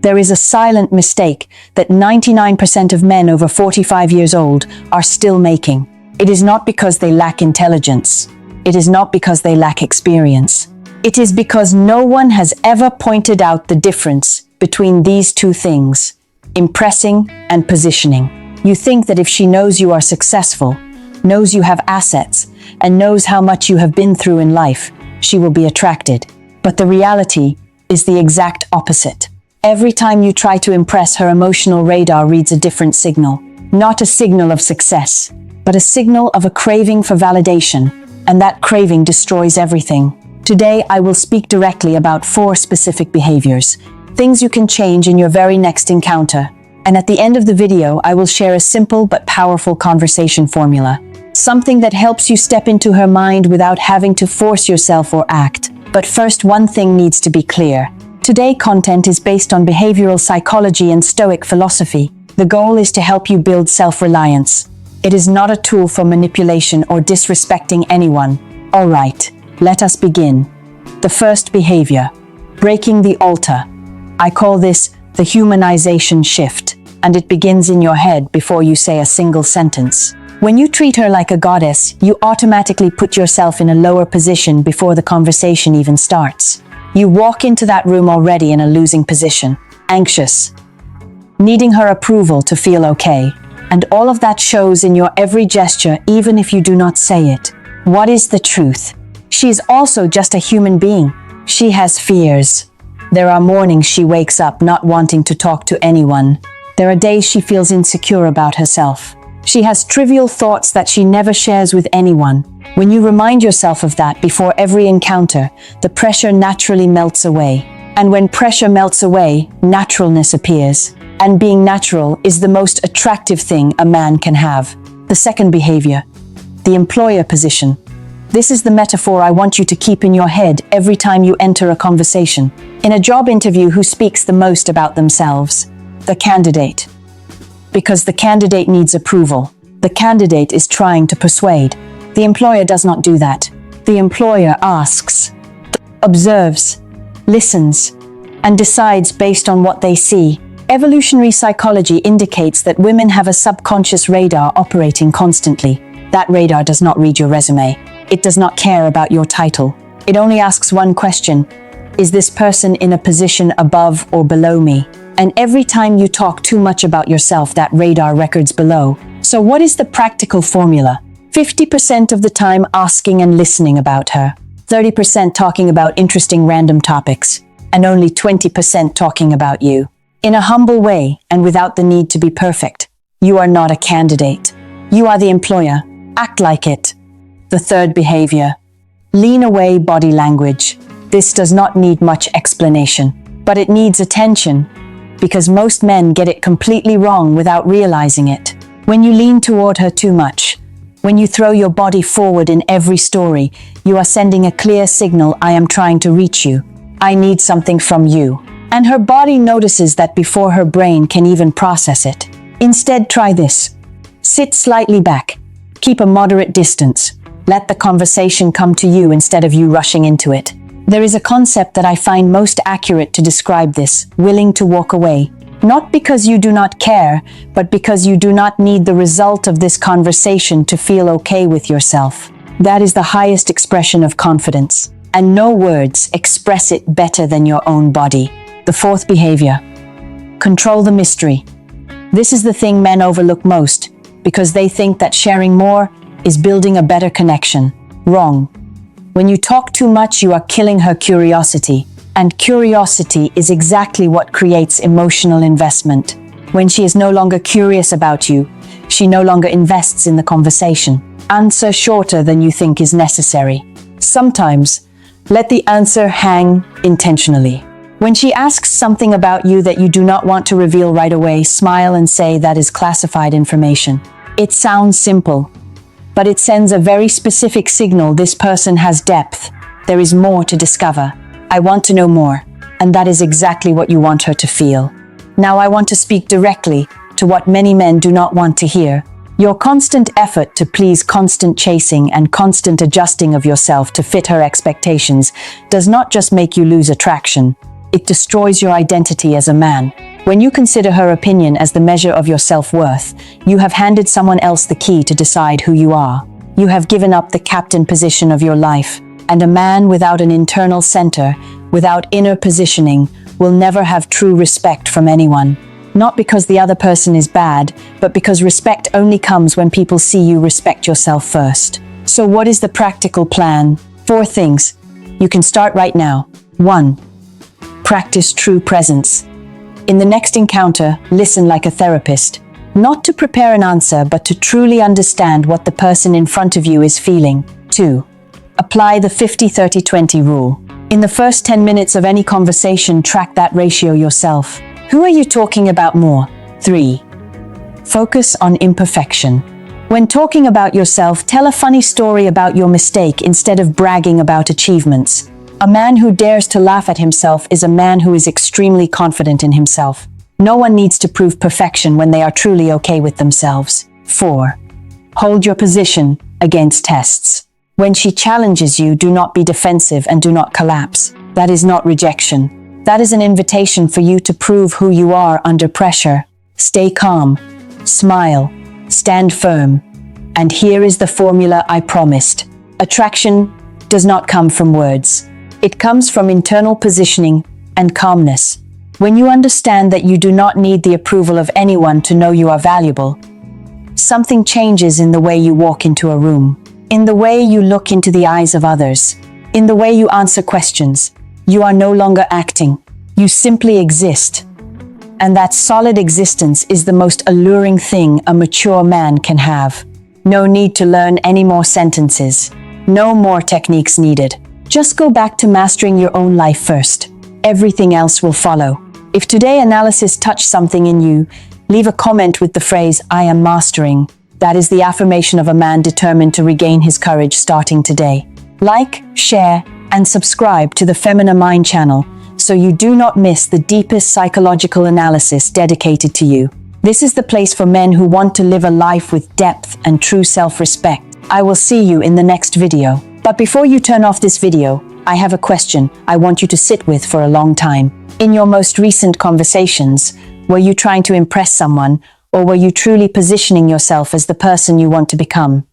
There is a silent mistake that 99% of men over 45 years old are still making. It is not because they lack intelligence. It is not because they lack experience. It is because no one has ever pointed out the difference between these two things, impressing and positioning. You think that if she knows you are successful, knows you have assets, and knows how much you have been through in life, she will be attracted. But the reality is the exact opposite. Every time you try to impress, her emotional radar reads a different signal. Not a signal of success, but a signal of a craving for validation, and that craving destroys everything. Today, I will speak directly about 4 specific behaviors, things you can change in your very next encounter. And at the end of the video, I will share a simple but powerful conversation formula. Something that helps you step into her mind without having to force yourself or act. But first, one thing needs to be clear. Today's content is based on behavioral psychology and Stoic philosophy. The goal is to help you build self-reliance. It is not a tool for manipulation or disrespecting anyone. All right, let us begin. The first behavior, breaking the altar. I call this the Humanization Shift, and it begins in your head before you say a single sentence. When you treat her like a goddess, you automatically put yourself in a lower position before the conversation even starts. You walk into that room already in a losing position, anxious, needing her approval to feel okay. And all of that shows in your every gesture, even if you do not say it. What is the truth? She is also just a human being. She has fears. There are mornings she wakes up not wanting to talk to anyone. There are days she feels insecure about herself. She has trivial thoughts that she never shares with anyone. When you remind yourself of that before every encounter, the pressure naturally melts away. And when pressure melts away, naturalness appears. And being natural is the most attractive thing a man can have. The second behavior, the employer position. This is the metaphor I want you to keep in your head every time you enter a conversation. In a job interview, who speaks the most about themselves? The candidate. Because the candidate needs approval. The candidate is trying to persuade. The employer does not do that. The employer asks, observes, listens, and decides based on what they see. Evolutionary psychology indicates that women have a subconscious radar operating constantly. That radar does not read your resume. It does not care about your title. It only asks one question: is this person in a position above or below me? And every time you talk too much about yourself, that radar records below. So what is the practical formula? 50% of the time asking and listening about her, 30% talking about interesting random topics, and only 20% talking about you. In a humble way and without the need to be perfect. You are not a candidate. You are the employer. Act like it. The third behavior, lean away body language. This does not need much explanation, but it needs attention, because most men get it completely wrong without realizing it. When you lean toward her too much, when you throw your body forward in every story, you are sending a clear signal: I am trying to reach you. I need something from you. And her body notices that before her brain can even process it. Instead, try this. Sit slightly back. Keep a moderate distance. Let the conversation come to you instead of you rushing into it. There is a concept that I find most accurate to describe this: willing to walk away. Not because you do not care, but because you do not need the result of this conversation to feel okay with yourself. That is the highest expression of confidence, and no words express it better than your own body. The fourth behavior, control the mystery. This is the thing men overlook most, because they think that sharing more is building a better connection. Wrong. When you talk too much, you are killing her curiosity. And curiosity is exactly what creates emotional investment. When she is no longer curious about you, she no longer invests in the conversation. Answer shorter than you think is necessary. Sometimes, let the answer hang intentionally. When she asks something about you that you do not want to reveal right away, smile and say that is classified information. It sounds simple, but it sends a very specific signal: this person has depth. There is more to discover. I want to know more. And that is exactly what you want her to feel. Now I want to speak directly to what many men do not want to hear. Your constant effort to please, constant chasing, and constant adjusting of yourself to fit her expectations does not just make you lose attraction. It destroys your identity as a man. When you consider her opinion as the measure of your self-worth, you have handed someone else the key to decide who you are. You have given up the captain position of your life, and a man without an internal center, without inner positioning, will never have true respect from anyone. Not because the other person is bad, but because respect only comes when people see you respect yourself first. So what is the practical plan? 4 things. You can start right now. 1. Practice true presence. In the next encounter, listen like a therapist. Not to prepare an answer, but to truly understand what the person in front of you is feeling. 2. Apply the 50-30-20 rule. In the first 10 minutes of any conversation, track that ratio yourself. Who are you talking about more? 3. Focus on imperfection. When talking about yourself, tell a funny story about your mistake instead of bragging about achievements. A man who dares to laugh at himself is a man who is extremely confident in himself. No one needs to prove perfection when they are truly okay with themselves. 4. Hold your position against tests. When she challenges you, do not be defensive and do not collapse. That is not rejection. That is an invitation for you to prove who you are under pressure. Stay calm, smile, stand firm. And here is the formula I promised. Attraction does not come from words. It comes from internal positioning and calmness. When you understand that you do not need the approval of anyone to know you are valuable, something changes in the way you walk into a room, in the way you look into the eyes of others, in the way you answer questions. You are no longer acting. You simply exist. And that solid existence is the most alluring thing a mature man can have. No need to learn any more sentences. No more techniques needed. Just go back to mastering your own life first. Everything else will follow. If today's analysis touched something in you, leave a comment with the phrase, "I am mastering." That is the affirmation of a man determined to regain his courage starting today. Like, share, and subscribe to the Femina Mind channel so you do not miss the deepest psychological analysis dedicated to you. This is the place for men who want to live a life with depth and true self-respect. I will see you in the next video. But before you turn off this video, I have a question I want you to sit with for a long time. In your most recent conversations, were you trying to impress someone, or were you truly positioning yourself as the person you want to become?